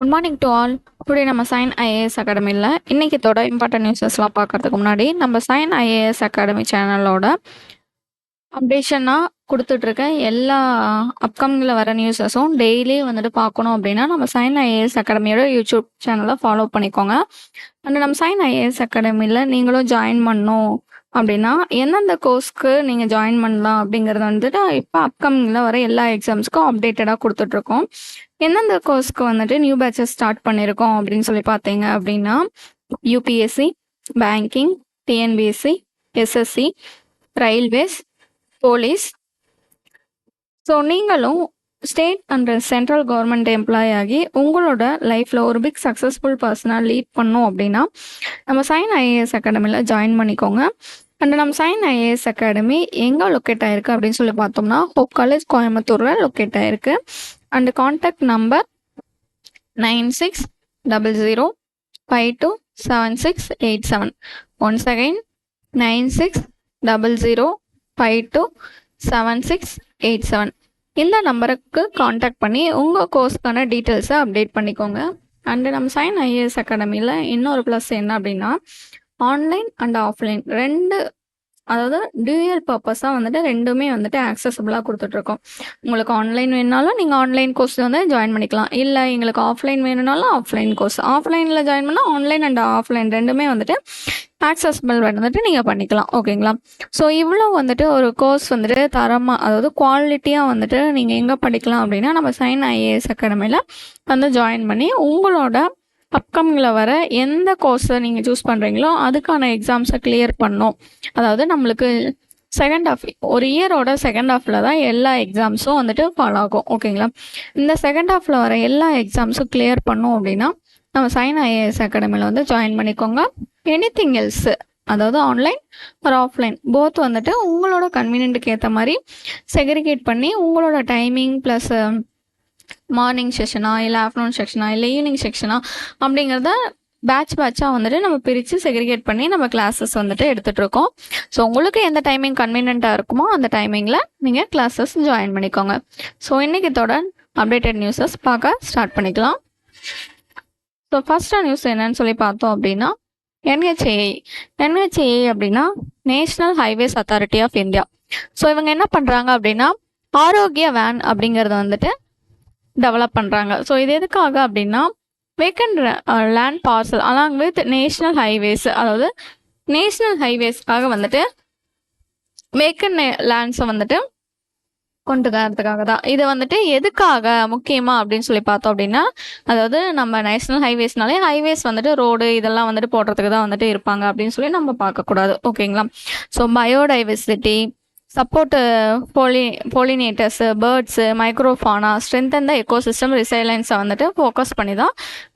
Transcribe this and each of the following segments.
Good morning to all. Today நம்ம sign IAS அகாடமியில் இன்றைக்கி இம்பார்ட்டன்ட் நியூஸஸ்லாம் பார்க்கறதுக்கு முன்னாடி நம்ம சைன் ஐஏஎஸ் அகாடமி சேனலோட அப்டேஷனாக கொடுத்துட்ருக்க எல்லா அப்கமிங்கில் வர நியூஸஸும் டெய்லி வந்துட்டு பார்க்கணும் அப்படின்னா நம்ம சைன் ஐஏஎஸ் அகாடமியோட யூடியூப் சேனலை ஃபாலோ பண்ணிக்கோங்க. அண்ட் நம்ம சைன் ஐஏஎஸ் அகாடமியில் நீங்களும் ஜாயின் பண்ணணும் அப்படின்னா எந்தெந்த கோர்ஸ்க்கு நீங்கள் ஜாயின் பண்ணலாம் அப்படிங்கிறது வந்துட்டு இப்போ அப்கமிங்கில் வர எல்லா எக்ஸாம்ஸ்க்கும் அப்டேட்டடாக கொடுத்துட்ருக்கோம். எந்தெந்த கோர்ஸ்க்கு வந்துட்டு நியூ பேட்சஸ் ஸ்டார்ட் பண்ணியிருக்கோம் அப்படின்னு சொல்லி பார்த்தீங்க அப்படின்னா UPSC, banking, TNPSC, SSC, railways, police. So நீங்களும் state and central government employee ஆகி உங்களோட லைஃப்பில் ஒரு பிக் சக்ஸஸ்ஃபுல் பர்சனாக லீட் பண்ணோம் அப்படின்னா நம்ம சைன் ஐஏஎஸ் அகாடமியில் ஜாயின் பண்ணிக்கோங்க. அண்ட் நம்ம சைன் ஐஏஎஸ் அகாடமி எங்கே லொக்கேட் ஆகிருக்கு அப்படின்னு சொல்லி பார்த்தோம்னா ஹோப் காலேஜ் கோயம்புத்தூரில் லொக்கேட் ஆகிருக்கு. And contact number 9600527687. Once again 9600527687. இந்த நம்பருக்கு காண்டாக்ட் பண்ணி உங்கள் கோர்ஸ்க்கான டீட்டெயில்ஸை அப்டேட் பண்ணிக்கோங்க. அண்டு நம்ம சைன் ஐஏஎஸ் அகாடமியில் இன்னொரு ப்ளஸ் என்ன அப்படின்னா ஆன்லைன் அண்ட் ஆஃப்லைன் அதாவது டியூயல் பர்பஸாக வந்துட்டு ரெண்டுமே வந்துட்டு ஆக்சசபிளாக கொடுத்துட்ருக்கோம். உங்களுக்கு ஆன்லைன் வேணுனாலும் நீங்கள் ஆன்லைன் கோர்ஸ் வந்து ஜாயின் பண்ணிக்கலாம். இல்லை எங்களுக்கு ஆஃப்லைன் வேணும்னாலும் ஆஃப்லைன் கோர்ஸ், ஆஃப்லைனில் ஜாயின் பண்ணால் ஆன்லைன் அண்ட் ஆஃப்லைன் ரெண்டுமே வந்துட்டு ஆக்சசபிள் வந்துட்டு நீங்கள் பண்ணிக்கலாம். ஓகேங்களா? ஸோ இவ்வளோ வந்துட்டு ஒரு கோர்ஸ் வந்துட்டு தரமாக, அதாவது குவாலிட்டியாக வந்துட்டு நீங்கள் எங்கே படிக்கலாம் அப்படின்னா நம்ம சைன் ஐஏஎஸ் அகாடமியில் வந்து ஜாயின் பண்ணி உங்களோட அப்கமிங்கில் வர எந்த கோர்ஸை நீங்கள் சூஸ் பண்ணுறீங்களோ அதுக்கான எக்ஸாம்ஸை கிளியர் பண்ணோம். அதாவது நம்மளுக்கு செகண்ட் ஹாஃப், ஒரு இயரோட செகண்ட் ஹாஃபில் தான் எல்லா எக்ஸாம்ஸும் வந்துட்டு ஃபாலோ ஆகும். ஓகேங்களா? இந்த செகண்ட் ஹாஃபில் வர எல்லா எக்ஸாம்ஸும் கிளியர் பண்ணோம் அப்படின்னா நம்ம சைன் ஐஏஎஸ் அகாடமியில் வந்து ஜாயின் பண்ணிக்கோங்க. எனிதிங் எல்ஸ், அதாவது ஆன்லைன் ஒரு ஆஃப்லைன் போத் வந்துட்டு உங்களோட கன்வீனியன்ட்டுக்கு ஏற்ற மாதிரி செக்ரிகேட் பண்ணி உங்களோட டைமிங் ப்ளஸ் மார்னிங் செஷனா இல்லை ஆஃப்டர்நூன் செக்ஷனா இல்லை ஈவினிங் செக்ஷனா அப்படிங்கிறத பேட்சாக வந்துட்டு நம்ம பிரித்து செக்ரிகேட் பண்ணி நம்ம கிளாஸஸ் வந்துட்டு எடுத்துகிட்ருக்கோம். ஸோ உங்களுக்கு எந்த டைமிங் கன்வீனியண்ட்டாக இருக்குமோ அந்த டைமிங்கில் நீங்கள் கிளாஸஸ் ஜாயின் பண்ணிக்கோங்க. ஸோ இன்றைக்கி அப்டேட்டட் நியூஸஸ் பார்க்க ஸ்டார்ட் பண்ணிக்கலாம். ஸோ ஃபஸ்ட்டாக நியூஸ் என்னன்னு சொல்லி பார்த்தோம் அப்படின்னா NHAI அப்படின்னா National Highways Authority of India. So இவங்க என்ன பண்ணுறாங்க அப்படின்னா ஆரோக்கிய வேன் அப்படிங்கிறத வந்துட்டு டெவலப் பண்ணுறாங்க. ஸோ இது எதுக்காக அப்படின்னா vacant land parcel along with national highways, அதாவது நேஷ்னல் ஹைவேஸ்க்காக வந்துட்டு வேக்கண்ட் லேண்ட்ஸை வந்துட்டு கொண்டு வரதுக்காக தான். இது வந்துட்டு எதுக்காக முக்கியமாக அப்படின்னு சொல்லி பார்த்தோம் அப்படின்னா அதாவது நம்ம நேஷ்னல் ஹைவேஸ்னாலே ஹைவேஸ் வந்துட்டு ரோடு இதெல்லாம் வந்துட்டு போடுறதுக்கு தான் வந்துட்டு இருப்பாங்க அப்படின்னு சொல்லி நம்ம பார்க்கக்கூடாது. ஓகேங்களா? So biodiversity, support pollinators, birds, microfauna, strengthen the ecosystem ரிசைலன்ஸை வந்துட்டு ஃபோக்கஸ் பண்ணி தான்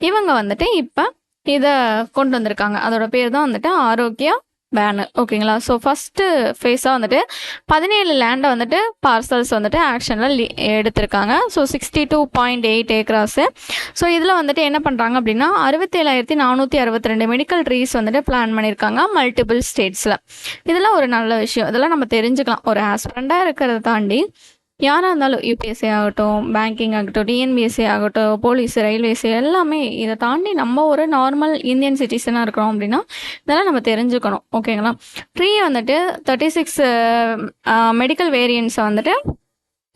இவங்க வந்துட்டு இப்போ இதை கொண்டு வந்திருக்காங்க. அதோட பேர் தான் வந்துட்டு ஆரோக்கியா வேனு. ஓகேங்களா? ஸோ ஃபஸ்ட்டு ஃபேஸாக வந்துட்டு 17 லேண்டை வந்துட்டு பார்சல்ஸ் வந்துட்டு ஆக்ஷனில் எடுத்திருக்காங்க. ஸோ 62.8 ஏக்கராஸு. ஸோ இதில் வந்துட்டு என்ன பண்ணுறாங்க அப்படின்னா 67,462 மெடிக்கல் ட்ரீஸ் வந்துட்டு பிளான் பண்ணியிருக்காங்க மல்டிபிள் ஸ்டேட்ஸில். இதெல்லாம் ஒரு நல்ல விஷயம். இதெல்லாம் நம்ம தெரிஞ்சுக்கலாம். ஒரு ஆஸ்பிரண்டாக இருக்கிறத தாண்டி யாராக இருந்தாலும் யூபிஎஸ்சி ஆகட்டும், பேங்கிங் ஆகட்டும், டிஎன்பிஎஸ்சி ஆகட்டும், போலீஸ், ரயில்வேஸ் எல்லாமே இதை தாண்டி நம்ம ஒரு நார்மல் இந்தியன் சிட்டிசனாக இருக்கிறோம் அப்படின்னா இதெல்லாம் நம்ம தெரிஞ்சுக்கணும். ஓகேங்களா? ட்ரீ வந்துட்டு 36 மெடிக்கல் வேரியன்ட்ஸை வந்துட்டு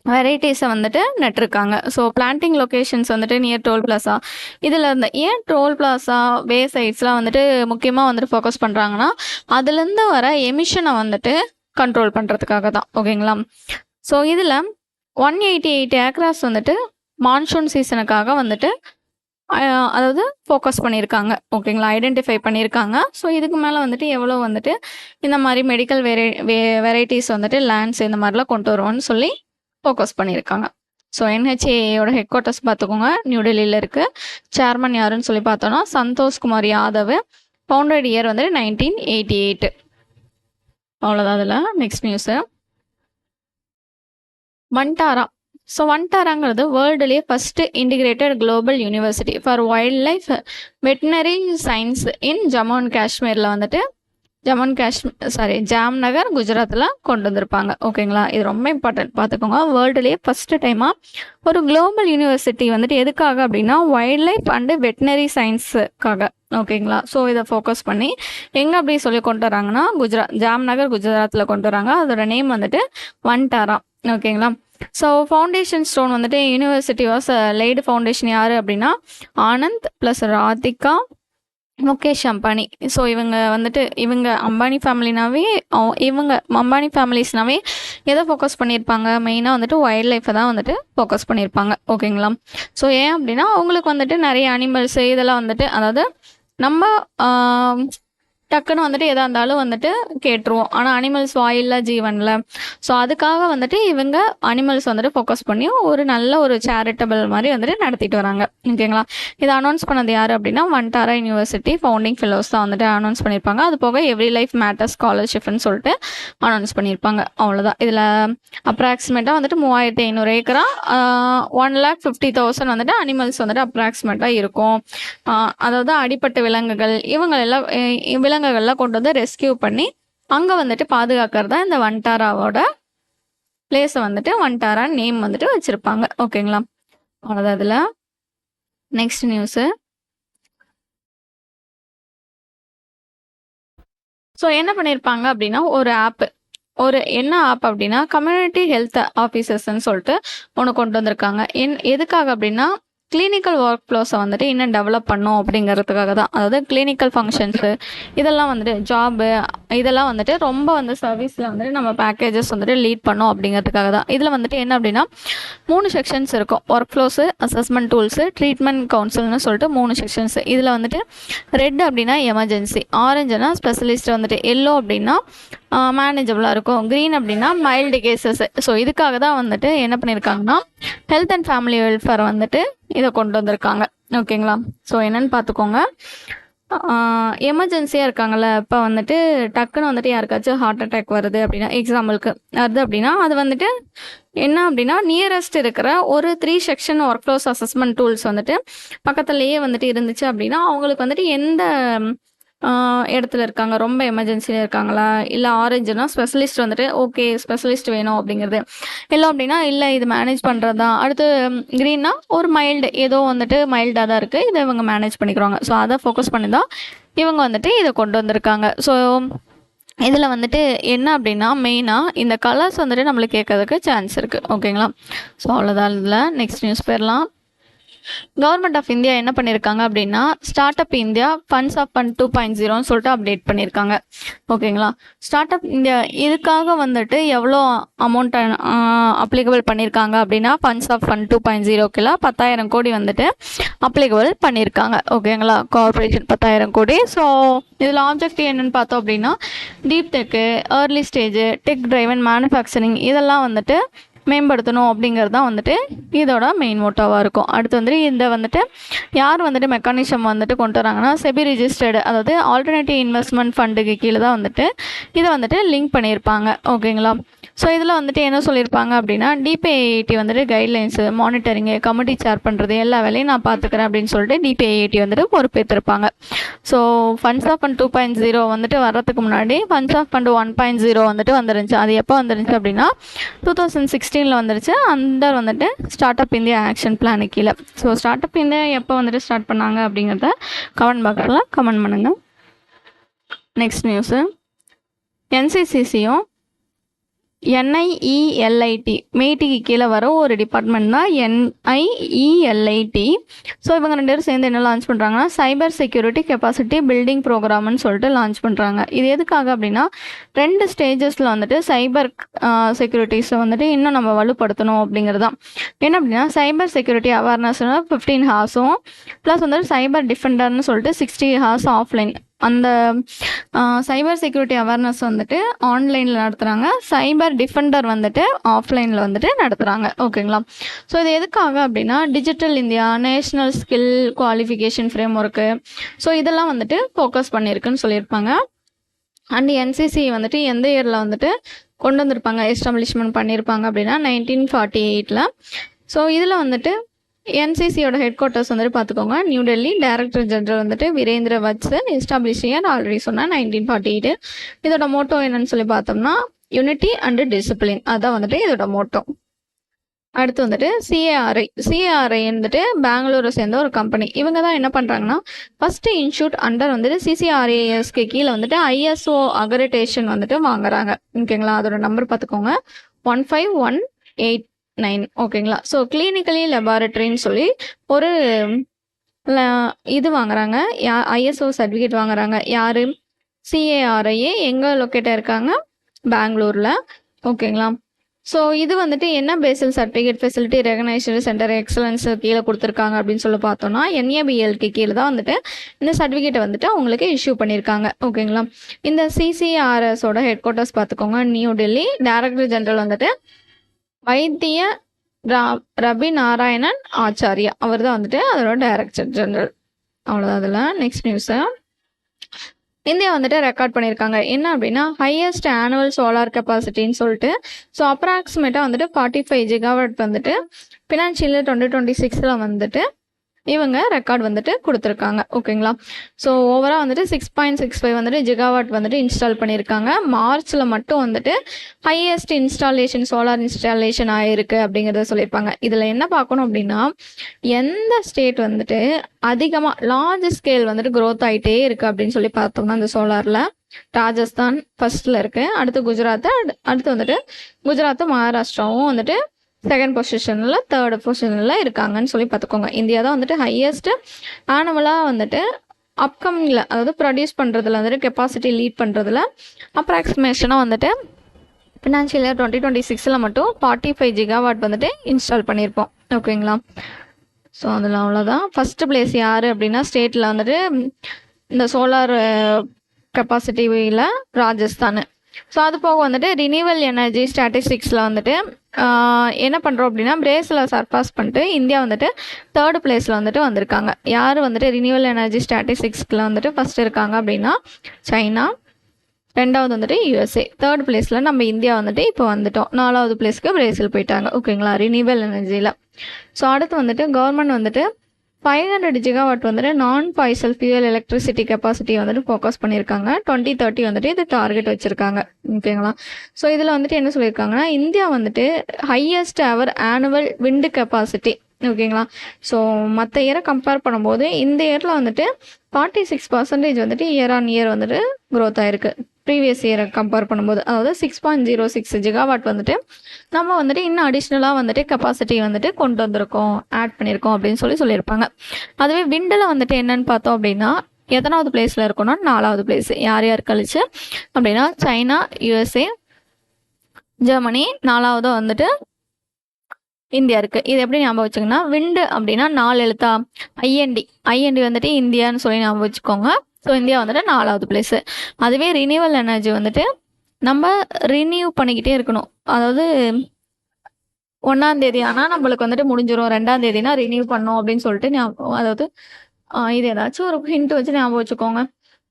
வெரைட்டிஸை வந்துட்டு நட்டிருக்காங்க. ஸோ பிளான்டிங் லொக்கேஷன்ஸ் வந்துட்டு நியர் டோல் பிளாஸா, இதில் இருந்து ஏன் டோல் பிளாஸா வே சைட்ஸ்லாம் வந்துட்டு முக்கியமாக வந்துட்டு ஃபோக்கஸ் பண்ணுறாங்கன்னா அதுலேருந்து வர எமிஷனை வந்துட்டு கண்ட்ரோல் பண்ணுறதுக்காக தான். ஓகேங்களா? ஸோ இதில் 188 ஏக்கராஸ் வந்துட்டு மான்சூன் சீசனுக்காக வந்துட்டு அதாவது ஃபோக்கஸ் பண்ணியிருக்காங்க. ஓகேங்களா? ஐடென்டிஃபை பண்ணியிருக்காங்க. ஸோ இதுக்கு மேலே வந்துட்டு எவ்வளோ வந்துட்டு இந்த மாதிரி மெடிக்கல் வெரைட்டிஸ் வந்துட்டு லேண்ட்ஸ் இந்த மாதிரிலாம் கொண்டு வருவோன்னு சொல்லி ஃபோக்கஸ் பண்ணியிருக்காங்க. ஸோ NHAIயோட ஹெட் குவார்ட்டர்ஸ் பார்த்துக்கோங்க, நியூ டெல்லியில் இருக்குது. சேர்மன் யாருன்னு சொல்லி பார்த்தோன்னா சந்தோஷ்குமார் யாதவ். ஃபவுண்டட் இயர் வந்துட்டு 1988. அவ்வளோதான். அதில் நெக்ஸ்ட் நியூஸு வண்டாரா. ஸோ வண்டாராங்கிறது வேர்ல்டுலேயே first integrated global university for wildlife veterinary science in Jammu and காஷ்மீரில் வந்துட்டு ஜாம்நகர் குஜராத்தில் கொண்டு வந்திருப்பாங்க. ஓகேங்களா, இது ரொம்ப இம்பார்ட்டன்ட் பார்த்துக்கோங்க. வேர்ல்டுலேயே ஃபஸ்ட்டு டைமாக ஒரு குளோபல் யூனிவர்சிட்டி வந்துட்டு எதுக்காக அப்படின்னா வைல்ட் லைஃப் அண்டு வெட்டினரி சயின்ஸுக்காக. ஓகேங்களா, ஸோ இதை ஃபோக்கஸ் பண்ணி எங்கே அப்படி சொல்லி கொண்டு வராங்கன்னா ஜாம்நகர் குஜராத்தில் கொண்டு வராங்க. அதோட நேம் வந்துட்டு வன்டாரா. ஓகேங்களா, ஸோ ஃபவுண்டேஷன் ஸ்டோன் வந்துட்டு யூனிவர்சிட்டி வாஸ் லைடு ஃபவுண்டேஷன் யார் அப்படின்னா ஆனந்த் ப்ளஸ் ராதிகா முகேஷ் அம்பானி. ஸோ இவங்க அம்பானி ஃபேமிலினாவே அம்பானி ஃபேமிலிஸ்னாவே எதை ஃபோக்கஸ் பண்ணியிருப்பாங்க, மெயினாக வந்துட்டு வைல்ட் லைஃப்பை தான் வந்துட்டு ஃபோக்கஸ் பண்ணியிருப்பாங்க. ஓகேங்களா, ஸோ ஏன் அப்படின்னா அவங்களுக்கு வந்துட்டு நிறைய அனிமல்ஸு இதெல்லாம் வந்துட்டு, அதாவது நம்ம டக்குன்னு வந்துட்டு எதாக இருந்தாலும் வந்துட்டு கேட்டுருவோம். ஆனால் அனிமல்ஸ் வாயில்ல ஜீவனில். ஸோ அதுக்காக வந்துட்டு இவங்க அனிமல்ஸ் வந்துட்டு ஃபோக்கஸ் பண்ணி ஒரு நல்ல ஒரு சேரிட்டபிள் மாதிரி வந்துட்டு நடத்திட்டு வராங்க. ஓகேங்களா, இதை அனௌன்ஸ் பண்ணது யார் அப்படின்னா வன்டாரா யூனிவர்சிட்டி ஃபவுண்டிங் ஃபெலோஸ் தான் வந்துட்டு அனௌன்ஸ் பண்ணியிருப்பாங்க. அது போக எவ்ரி லைஃப் மேட்டர் ஸ்காலர்ஷிப்னு சொல்லிட்டு அனௌன்ஸ் பண்ணியிருப்பாங்க. அவ்வளோதான். இதில் அப்ராக்சிமேட்டாக வந்துட்டு 3500 ஏக்கரா 1,50,000 வந்துட்டு அனிமல்ஸ் வந்துட்டு அப்ராக்சிமேட்டாக இருக்கும். அதாவது அடிப்பட்ட விலங்குகள் விலங்குகள்லாம் கொண்டு வந்து ரெஸ்கியூ பண்ணி அங்கே வந்துட்டு பாதுகாக்கிறது தான் இந்த வன்டாராவோட பிளேஸை வந்துட்டு வன்டாரா நேம் வந்துட்டு வச்சுருப்பாங்க. ஓகேங்களா, அவ்வளோதான். இதில் நெக்ஸ்ட் நியூஸு. ஸோ என்ன பண்ணியிருப்பாங்க அப்படின்னா என்ன ஆப் அப்படின்னா கம்யூனிட்டி ஹெல்த் ஆஃபீஸர்ஸ்ன்னு சொல்லிட்டு ஒன்று கொண்டு வந்திருக்காங்க. எதுக்காக அப்படின்னா கிளினிக்கல் ஒர்க் ஃப்ளோஸை வந்துட்டு இன்னும் டெவலப் பண்ணோம் அப்படிங்கிறதுக்காக தான். அதாவது கிளினிக்கல் ஃபங்க்ஷன்ஸு இதெல்லாம் வந்துட்டு ஜாபு இதெல்லாம் வந்துட்டு ரொம்ப வந்து சர்வீஸில் வந்துட்டு நம்ம பேக்கேஜஸ் வந்துட்டு லீட் பண்ணோம் அப்படிங்கிறதுக்காக தான். இதில் வந்துட்டு என்ன அப்படின்னா 3 செக்ஷன்ஸ் இருக்கும். ஒர்க் ஃப்ளோஸு, அசஸ்மெண்ட் டூல்ஸு, ட்ரீட்மெண்ட் கவுன்சில்னு சொல்லிட்டு 3 செக்ஷன்ஸு. இதில் வந்துட்டு ரெட் அப்படின்னா எமர்ஜென்சி, ஆரஞ்சுனா ஸ்பெஷலிஸ்ட் வந்துட்டு, எல்லோ அப்படின்னா மேனேஜபிளாக இருக்கும், க்ரீன் அப்படின்னா மைல்டு கேசஸ். ஸோ இதுக்காக தான் வந்துட்டு என்ன பண்ணியிருக்காங்கன்னா ஹெல்த் அண்ட் ஃபேமிலி வெல்ஃபேர் வந்துட்டு இதை கொண்டு வந்திருக்காங்க. ஓகேங்களா, ஸோ என்னன்னு பார்த்துக்கோங்க. எமர்ஜென்சியாக இருக்காங்கள்ல, இப்போ வந்துட்டு டக்குன்னு வந்துட்டு யாருக்காச்சும் ஹார்ட் அட்டாக் வருது அப்படின்னா, எக்ஸாம்பிளுக்கு வருது அப்படின்னா அது வந்துட்டு என்ன அப்படின்னா நியரஸ்ட் இருக்கிற ஒரு 3 section workflows assessment tools வந்துட்டு பக்கத்துலேயே வந்துட்டு இருந்துச்சு அப்படின்னா அவங்களுக்கு வந்துட்டு எந்த இடத்துல இருக்காங்க, ரொம்ப எமர்ஜென்சியில் இருக்காங்களா, இல்லை ஆரஞ்சுனா ஸ்பெஷலிஸ்ட் வந்துட்டு ஓகே ஸ்பெஷலிஸ்ட் வேணும் அப்படிங்கிறது, இல்லை அப்படின்னா இல்லை இது மேனேஜ் பண்ணுறது தான். அடுத்து க்ரீன்னா ஒரு ஏதோ வந்துட்டு மைல்டாக தான் இருக்குது, இதை இவங்க மேனேஜ் பண்ணிக்கிறாங்க. ஸோ அதை ஃபோக்கஸ் பண்ணி தான் இவங்க வந்துட்டு இதை கொண்டு வந்திருக்காங்க. ஸோ இதில் வந்துட்டு என்ன அப்படின்னா மெயினாக இந்த கலர்ஸ் வந்துட்டு நம்மளுக்கு கேட்கறதுக்கு சான்ஸ் இருக்குது. ஓகேங்களா, ஸோ அவ்வளோதான். இதில் நெக்ஸ்ட் நியூஸ் போயிடலாம். கவர்மெண்ட் ஆஃப் இந்தியா என்ன பண்ணியிருக்காங்க அப்படின்னா start up India funds of fund 2.0ன்னு சொல்லிட்டு அப்டேட் பண்ணியிருக்காங்க. ஓகேங்களா, ஸ்டார்ட் அப் இந்தியா இதுக்காக வந்துட்டு எவ்வளோ அமௌண்ட் அப்ளிகபிள் பண்ணியிருக்காங்க அப்படின்னா ஃபண்ட்ஸ் ஆஃப் ஃபண்ட் 2.0க்குலாம் 10,000 கோடி வந்துட்டு அப்ளிகபிள் பண்ணியிருக்காங்க. ஓகேங்களா, கார்பரேஷன் 10,000 கோடி. ஸோ இதில் ஆப்ஜெக்டிவ் என்னென்னு பார்த்தோம் அப்படின்னா deep tech, early stage, tech driven manufacturing இதெல்லாம் வந்துட்டு மேம்படுத்தணும் அப்படிங்கிறது தான் வந்துட்டு இதோட மெயின் மோட்டோவாக இருக்கும். அடுத்து வந்துட்டு இந்த வந்துட்டு யார் வந்துட்டு மெக்கானிசம் வந்துட்டு கொண்டு வராங்கன்னா செபி ரிஜிஸ்டர்டு, அதாவது ஆல்டர்னேட்டிவ் இன்வெஸ்ட்மெண்ட் ஃபண்டுக்கு கீழே தான் வந்துட்டு இதை வந்துட்டு லிங்க் பண்ணியிருப்பாங்க. ஓகேங்களா, ஸோ இதில் வந்துட்டு என்ன சொல்லியிருப்பாங்க அப்படின்னா டிபிஐஐடி வந்துட்டு கைட்லைன்ஸு, மானிட்டரிங்கு, கமிட்டி சேர் பண்ணுறது எல்லா வேலையும் நான் பார்த்துக்கிறேன் அப்படின்னு சொல்லிட்டு டிபிஐஐடி வந்துட்டு பொறுப்பேற்றிருப்பாங்க. ஸோ ஃபண்ட்ஸ் ஆஃப் ஃபண்ட் 2.0 வந்துட்டு வர்றதுக்கு முன்னாடி ஃபண்ட்ஸ் ஆஃப் ஃபண்ட் 1.0 வந்துட்டு வந்துருந்துச்சு. அது எப்போ வந்துருந்துச்சு அப்படின்னா 2016 வந்துருச்சு. அந்த வந்துட்டு start up India action plan கீழே. ஸோ ஸ்டார்ட் அப் இந்தியா எப்போ வந்துட்டு ஸ்டார்ட் பண்ணாங்க அப்படிங்கிறத கமெண்ட் பாக்ஸில் கமெண்ட் பண்ணுங்கள். நெக்ஸ்ட் நியூஸு, என்சிசிசியும் என்ஐஇஎல்ஐடி மெய்டிக்கு கீழே வர ஒரு டிபார்ட்மெண்ட் தான் என்ஐஇஎல்ஐடி. ஸோ இவங்க 2 பேரும் சேர்ந்து என்ன லான்ச் பண்ணுறாங்கன்னா சைபர் செக்யூரிட்டி கெப்பாசிட்டி பில்டிங் ப்ரோக்ராம்னு சொல்லிட்டு லான்ச் பண்ணுறாங்க. இது எதுக்காக அப்படின்னா 2 ஸ்டேஜஸில் வந்துட்டு சைபர் செக்யூரிட்டிஸை வந்துட்டு இன்னும் நம்ம வலுப்படுத்தணும் அப்படிங்கிறது தான். என்ன அப்படின்னா சைபர் செக்யூரிட்டி அவேர்னஸ்னா 15 ஹார்ஸும் ப்ளஸ் வந்துட்டு சைபர் டிஃபெண்டர்னு சொல்லிட்டு 60 ஹார்ஸ் ஆஃப்லைன். அந்த சைபர் செக்யூரிட்டி அவேர்னஸ் வந்துட்டு ஆன்லைனில் நடத்துகிறாங்க, சைபர் டிஃபெண்டர் வந்துட்டு ஆஃப்லைனில் வந்துட்டு நடத்துகிறாங்க. ஓகேங்களா, ஸோ இது எதுக்காக அப்படின்னா digital India, national skill qualification frame work, so இதெல்லாம் வந்துட்டு ஃபோக்கஸ் பண்ணியிருக்குன்னு சொல்லியிருப்பாங்க. அண்ட் என்சிசி வந்துட்டு எந்த இயரில் வந்துட்டு கொண்டு வந்திருப்பாங்க, எஸ்டாப்ளிஷ்மெண்ட் பண்ணியிருப்பாங்க அப்படின்னா 1948. ஸோ இதில் வந்துட்டு என்சிசியோட ஹெட் குவார்ட்டர்ஸ் வந்துட்டு பார்த்துக்கோங்க நியூ டெல்லி. டைரக்டர் ஜெனரல் வந்துட்டு Virendra Vatsan. Establish year already சொன்னால் 1948. இதோட மோட்டோ என்னன்னு சொல்லி பார்த்தோம்னா யூனிட்டி அண்ட் டிசிப்ளின், அதான் வந்துட்டு இதோட மோட்டோ. அடுத்து வந்துட்டு சிஏஆர்ஐ வந்துட்டு பெங்களூரை சேர்ந்த ஒரு கம்பெனி. இவங்க தான் என்ன பண்ணுறாங்கன்னா ஃபர்ஸ்ட் இன்ஸ்டியூட் அண்டர் வந்துட்டு சிசிஆர்ஏஎஸ்க்கு கீழே வந்துட்டு ஐஎஸ்ஓ அக்ரிடேஷன் வந்துட்டு வாங்குறாங்க. ஓகேங்களா, அதோட நம்பர் பார்த்துக்கோங்க 15189. ஓகேங்களா, ஸோ கிளினிக்கலி லெபார்டரின்னு சொல்லி ஒரு இது வாங்குறாங்க, ஐஎஸ்ஓ சர்டிஃபிகேட் வாங்குறாங்க. யார்? சிஏஆர்ஐஏ. எங்கே லொக்கேட்டாக இருக்காங்க? பெங்களூரில். ஓகேங்களா, ஸோ இது வந்துட்டு என்ன பேசில் certificate facility recognition centre excellence கீழே கொடுத்துருக்காங்க அப்படின்னு சொல்லி பார்த்தோம்னா என்ஏபிஎல்க்கு கீழே தான் வந்துட்டு இந்த சர்டிஃபிகேட்டை வந்துட்டு அவங்களுக்கு இஷ்யூ பண்ணியிருக்காங்க. ஓகேங்களா, இந்த சிசிஆர்எஸோட ஹெட் குவார்ட்டர்ஸ் பார்த்துக்கோங்க நியூ டெல்லி. டைரக்டர் ஜெனரல் வந்துட்டு வைத்திய ரவி நாராயணன் ஆச்சாரியா, அவர் தான் வந்துட்டு அதோட டைரக்டர் ஜெனரல். அவ்வளோதான். அதில் நெக்ஸ்ட் நியூஸை இந்தியா வந்துட்டு ரெக்கார்ட் பண்ணியிருக்காங்க. என்ன அப்படின்னா ஹையஸ்ட் ஆனுவல் சோலார் கெப்பாசிட்டின்னு சொல்லிட்டு. ஸோ அப்ராக்சிமேட்டாக வந்துட்டு 45 GW வந்துட்டு ஃபினான்ஷியல் 2026 வந்துட்டு இவங்க ரெக்கார்ட் வந்துட்டு கொடுத்துருக்காங்க. ஓகேங்களா, ஸோ ஓவராக வந்துட்டு 6.65 வந்துட்டு ஜிகாவாட் வந்துட்டு இன்ஸ்டால் பண்ணியிருக்காங்க. மார்ச்சில் மட்டும் வந்துட்டு ஹையஸ்ட் இன்ஸ்டாலேஷன் சோலார் இன்ஸ்டாலேஷன் ஆகிருக்கு அப்படிங்கிறத சொல்லியிருப்பாங்க. இதில் என்ன பார்க்கணும் அப்படின்னா எந்த ஸ்டேட் வந்துட்டு அதிகமாக லார்ஜ் ஸ்கேல் வந்துட்டு க்ரோத் ஆகிட்டே இருக்குது அப்படின்னு சொல்லி பார்த்தோம்னா இந்த சோலாரில் ராஜஸ்தான் ஃபர்ஸ்ட்டில் இருக்குது. அடுத்து அடுத்து வந்துட்டு குஜராத்து மகாராஷ்டிராவும் வந்துட்டு செகண்ட் பொசிஷனில் தேர்ட் பொசிஷனில் இருக்காங்கன்னு சொல்லி பார்த்துக்கோங்க. இந்தியா தான் வந்துட்டு ஹையஸ்ட் ஆனுவலாக வந்துட்டு அப்கமிங்கில், அதாவது ப்ரொடியூஸ் பண்ணுறதுல வந்துட்டு கெப்பாசிட்டி லீட் பண்ணுறதுல அப்ராக்சிமேஷனாக வந்துட்டு ஃபினான்ஷியல் இயர் 2026 மட்டும் 45 GW வந்துட்டு இன்ஸ்டால் பண்ணியிருப்போம். ஓகேங்களா, ஸோ அதில் அவ்வளோதான். ஃபஸ்ட்டு பிளேஸ் யார் அப்படின்னா ஸ்டேட்டில் வந்துட்டு இந்த சோலார் கெப்பாசிட்டியில் ராஜஸ்தான். ஸோ அது போக வந்துட்டு ரினியூவல் எனர்ஜி ஸ்டாட்டிஸ்டிக்ஸில் வந்துட்டு என்ன பண்ணுறோம் அப்படின்னா பிரேஸில் சர்பாஸ் பண்ணிட்டு இந்தியா வந்துட்டு தேர்ட் பிளேஸில் வந்துட்டு வந்திருக்காங்க. யார் வந்துட்டு ரினியூவல் எனர்ஜி ஸ்டாட்டிஸ்டிக்ஸில் வந்துட்டு ஃபஸ்ட் இருக்காங்க அப்படின்னா சைனா, ரெண்டாவது வந்துட்டு யூஎஸ்ஏ, தேர்ட் பிளேஸில் நம்ம இந்தியா வந்துட்டு இப்போ வந்துட்டோம். 4வது பிளேஸ்க்கு பிரேசில் போயிட்டாங்க. ஓகேங்களா, ரினியூவல் எனர்ஜியில். ஸோ அடுத்து வந்துட்டு கவர்மெண்ட் வந்துட்டு 500 GW வந்துட்டு நான் ஃபாய்சல் ஃபியூயல் எலக்ட்ரிசிட்டி கெப்பாசிட்டி வந்துட்டு ஃபோக்கஸ் பண்ணியிருக்காங்க. 2030 வந்துட்டு இது டார்கெட் வச்சுருக்காங்க. ஓகேங்களா, ஸோ இதில் வந்துட்டு என்ன சொல்லியிருக்காங்கன்னா இந்தியா வந்துட்டு ஹையஸ்ட் அவர் ஆனுவல் விண்டு கெப்பாசிட்டி. ஓகேங்களா, ஸோ மற்ற இயரை கம்பேர் பண்ணும்போது இந்த இயரில் வந்துட்டு 46% வந்துட்டு இயர் ஆன் இயர் வந்துட்டு க்ரோத் ஆயிருக்கு. ப்ரீவியஸ் இயரை கம்பேர் பண்ணும்போது, அதாவது 6.06 GW வந்துட்டு நம்ம வந்துட்டு இன்னும் அடிஷ்னலாக வந்துட்டு கெப்பாசிட்டி வந்துட்டு கொண்டு வந்திருக்கோம், ஆட் பண்ணியிருக்கோம் அப்படின்னு சொல்லியிருப்பாங்க. அதுவே விண்டில் வந்துட்டு என்னன்னு பார்த்தோம் அப்படின்னா எத்தனாவது பிளேஸில் இருக்கோம்னா 4வது பிளேஸ். யார் யார் கழிச்சு அப்படின்னா சைனா, யூஎஸ்ஏ, ஜெர்மனி, 4வது வந்துட்டு இந்தியா இருக்குது. இது எப்படி ஞாபகம் வச்சுக்கோங்கன்னா விண்டு அப்படின்னா 4 எழுத்தா ஐஎன்டி வந்துட்டு இந்தியான்னு சொல்லி ஞாபகம் வச்சுக்கோங்க. ஸோ இந்தியா வந்துட்டு 4வது பிளேஸு. அதுவே ரினியூவல் எனர்ஜி வந்துட்டு நம்ம ரினியூ பண்ணிக்கிட்டே இருக்கணும். அதாவது 1ஆம் தேதி ஆனால் நம்மளுக்கு வந்துட்டு முடிஞ்சிடும், 2ஆம் தேதினா ரினியூ பண்ணோம் அப்படின்னு சொல்லிட்டு அதாவது இது ஏதாச்சும் ஒரு ஹிண்ட் வச்சு ஞாபகம் வச்சுக்கோங்க.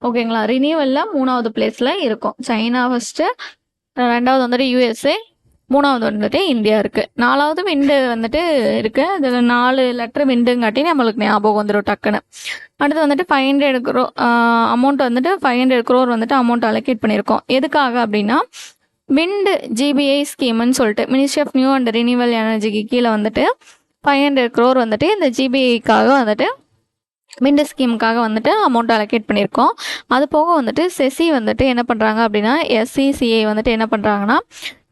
ஓகேங்களா, ரினியூவலில் 3வது பிளேஸில் இருக்கும் சைனா ஃபஸ்ட்டு, 2வது வந்துட்டு யூஎஸ்ஏ, 3வது வந்துட்டு இந்தியா இருக்குது. 4வது விண்டு வந்துட்டு இருக்குது. அதில் 4 லெட்டர் விண்டுங்காட்டி நம்மளுக்கு ஞாபகம் வந்துடும் டக்குன்னு. அடுத்து வந்துட்டு 500 crore அமௌண்ட் வந்துட்டு 500 crore வந்துட்டு அமௌண்ட் அலோகேட் பண்ணியிருக்கோம். எதுக்காக அப்படின்னா விண்டு ஜிபிஐ ஸ்கீம்னு சொல்லிட்டு ministry of new and renewal எனர்ஜிக்கு கீழே வந்துட்டு 500 crore வந்துட்டு இந்த ஜிபிஐக்காக வந்துட்டு விண்டு ஸ்கீமுக்காக வந்துட்டு அமௌண்ட் அலோகேட் பண்ணியிருக்கோம். அது போக வந்துட்டு செசி வந்துட்டு என்ன பண்ணுறாங்க அப்படின்னா எஸ்சிசிஐ வந்துட்டு என்ன பண்ணுறாங்கன்னா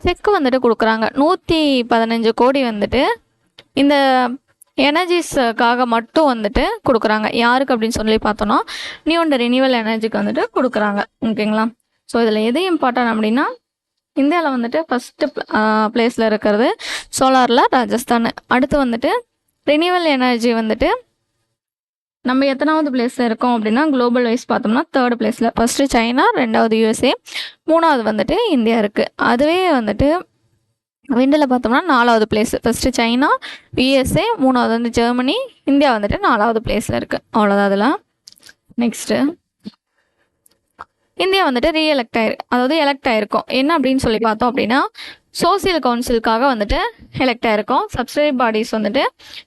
செக்கு வந்துட்டு கொடுக்குறாங்க. 115 கோடி வந்துட்டு இந்த எனர்ஜிஸ்க்காக மட்டும் வந்துட்டு கொடுக்குறாங்க. யாருக்கு அப்படின்னு சொல்லி பார்த்தோன்னா நியூ அண்ட் ரினியூவல் எனர்ஜிக்கு வந்துட்டு கொடுக்குறாங்க. ஓகேங்களா, ஸோ இதில் எது இம்பார்ட்டன்ட் அப்படின்னா இந்தியாவில் வந்துட்டு ஃபஸ்ட்டு பிளேஸில் இருக்கிறது சோலாரில் ராஜஸ்தான். அடுத்து வந்துட்டு ரினியூவல் எனர்ஜி வந்துட்டு நம்ம எத்தனாவது பிளேஸில் இருக்கோம் அப்படின்னா குளோபல் வைஸ் பார்த்தோம்னா தேர்ட் பிளேஸில். ஃபஸ்ட்டு சைனா, 2வது யூஎஸ்ஏ, 3வது வந்துட்டு இந்தியா இருக்குது. அதுவே வந்துட்டு விண்டில் பார்த்தோம்னா 4வது பிளேஸ். ஃபஸ்ட்டு சைனா, யூஎஸ்ஏ, 3வது வந்து ஜெர்மனி, இந்தியா வந்துட்டு 4வது பிளேஸில் இருக்குது. அவ்வளோதான். அதெல்லாம் நெக்ஸ்ட்டு இந்தியா வந்துட்டு எலெக்ட் ஆயிருக்கும். என்ன அப்படின்னு சொல்லி பார்த்தோம் அப்படின்னா சோசியல் கவுன்சிலுக்காக வந்துட்டு எலெக்ட் ஆயிருக்கோம். சப்சிடரி பாடிஸ் வந்துட்டு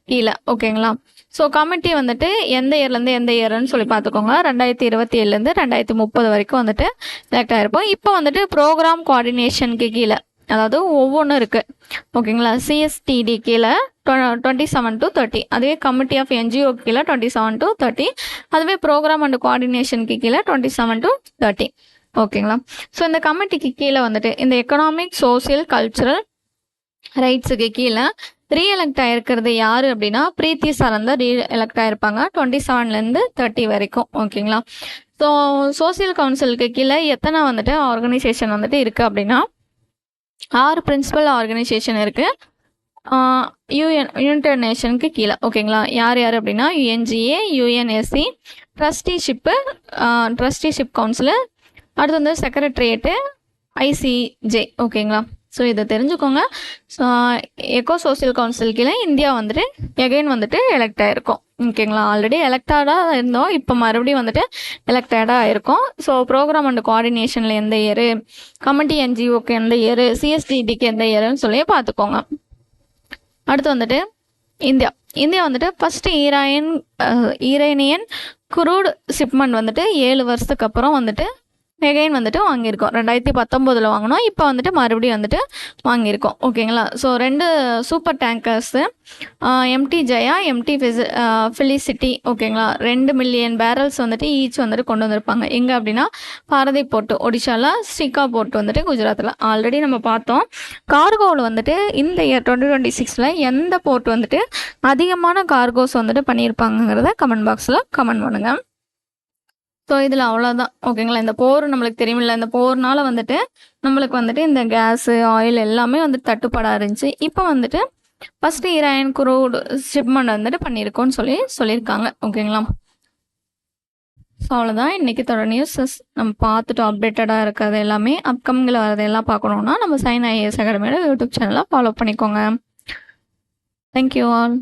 கீழே. ஓகேங்களா? ஸோ கமிட்டி வந்துட்டு எந்த இயர்லேருந்து எந்த இயர்னு சொல்லி பார்த்துக்கோங்க. 2027லேருந்து 2030 வரைக்கும் வந்துட்டு எலெக்ட் ஆயிருப்போம். இப்போ வந்துட்டு ப்ரோக்ராம் கோஆர்டினேஷனுக்கு கீழே, அதாவது ஒவ்வொன்றும் இருக்குது. ஓகேங்களா? சிஎஸ்டிடி கீழே 27 to 30, அதுவே கமிட்டி ஆஃப் என்ஜிஓ கீழே 27 to 30, அதுவே ப்ரோக்ராம் அண்ட் கோஆர்டினேஷனுக்கு கீழே 27 to 30. ஓகேங்களா? ஸோ இந்த கமிட்டிக்கு கீழே வந்துட்டு இந்த எக்கனாமிக், சோசியல், கல்ச்சுரல் ரைட்ஸுக்கு கீழே ரீஎலெக்ட் ஆகிருக்கிறது யார் அப்படின்னா பிரீத்தி சரண் தான் ரீஎலெக்ட் ஆகிருப்பாங்க 27லேருந்து 30 வரைக்கும். ஓகேங்களா? ஸோ சோசியல் கவுன்சிலுக்கு கீழே எத்தனை வந்துட்டு ஆர்கனைசேஷன் வந்துட்டு இருக்குது அப்படின்னா 6 பிரின்சிபல் ஆர்கனைசேஷன் இருக்குது. யுனைடெட் நேஷனுக்கு கீழே. ஓகேங்களா? யார் யார் அப்படின்னா யுஎன்ஜிஏ, யுஎன்எஸ்சி, ட்ரஸ்டிஷிப் கவுன்சிலு, அடுத்து வந்து செக்ரட்டரியேட்டு, ஐசிஜே. ஓகேங்களா? ஸோ இதை தெரிஞ்சுக்கோங்க. ஸோ எக்கோ சோசியல் கவுன்சில் கீழே இந்தியா வந்துட்டு எகைன் வந்துட்டு எலெக்ட் ஆகிருக்கோம். ஓகேங்களா? ஆல்ரெடி எலெக்டடாக இருந்தோம், இப்போ மறுபடியும் வந்துட்டு எலெக்டடாக ஆயிருக்கோம். ஸோ ப்ரோக்ராம் அண்ட் கோஆர்டினேஷனில் எந்த இயரு, கமிட்டி என்ஜிஓக்கு எந்த இயரு, சிஎஸ்டிடிக்கு எந்த இயருன்னு சொல்லி பார்த்துக்கோங்க. அடுத்து வந்துட்டு இந்தியா வந்துட்டு ஃபஸ்ட்டு ஈரானியன் குரூட் ஷிப்மெண்ட் வந்துட்டு 7 வருஷத்துக்கு அப்புறம் வந்துட்டு எகைன் வந்துட்டு வாங்கியிருக்கோம். 2019 வாங்கினோம், இப்போ வந்துட்டு மறுபடியும் வந்துட்டு வாங்கியிருக்கோம். ஓகேங்களா? So 2 super tankers, MT Jaya, MT Felicity. ஓகேங்களா? 2 மில்லியன் பேரல்ஸ் வந்துட்டு ஈச் வந்துட்டு கொண்டு வந்திருப்பாங்க. எங்கே அப்படின்னா பாரதி போர்ட்டு ஒடிஷாவில், ஸ்ரீகா போர்ட் வந்துட்டு குஜராத்தில். ஆல்ரெடி நம்ம பார்த்தோம். கார்கோவில் வந்துட்டு இந்த இயர் 2026 எந்த போர்ட் வந்துட்டு அதிகமான கார்கோஸ் வந்துட்டு பண்ணியிருப்பாங்கிறத கமெண்ட் பாக்ஸில் கமெண்ட் பண்ணுங்கள். ஸோ இதில் அவ்வளோதான். ஓகேங்களா? இந்த போர் நம்மளுக்கு தெரியுமில்ல, இந்த போர்னால வந்துட்டு நம்மளுக்கு வந்துட்டு இந்த கேஸு, ஆயில் எல்லாமே வந்துட்டு தட்டுப்பாடாக இருந்துச்சு. இப்போ வந்துட்டு ஃபஸ்ட்டு ஈரான் குரூட் ஷிப்மெண்ட் வந்துட்டு பண்ணியிருக்கோன்னு சொல்லியிருக்காங்க. ஓகேங்களா? ஸோ அவ்வளோதான். இன்றைக்கி தொடர் நியூஸஸ் நம்ம பார்த்துட்டோம். அப்டேட்டடாக இருக்கிறது எல்லாமே, அப்கமிங்கில் வரது எல்லாம் பார்க்கணுன்னா நம்ம சைன் ஐஏஎஸ் அகாடமியோட யூடியூப் சேனலை ஃபாலோ பண்ணிக்கோங்க. Thank you all.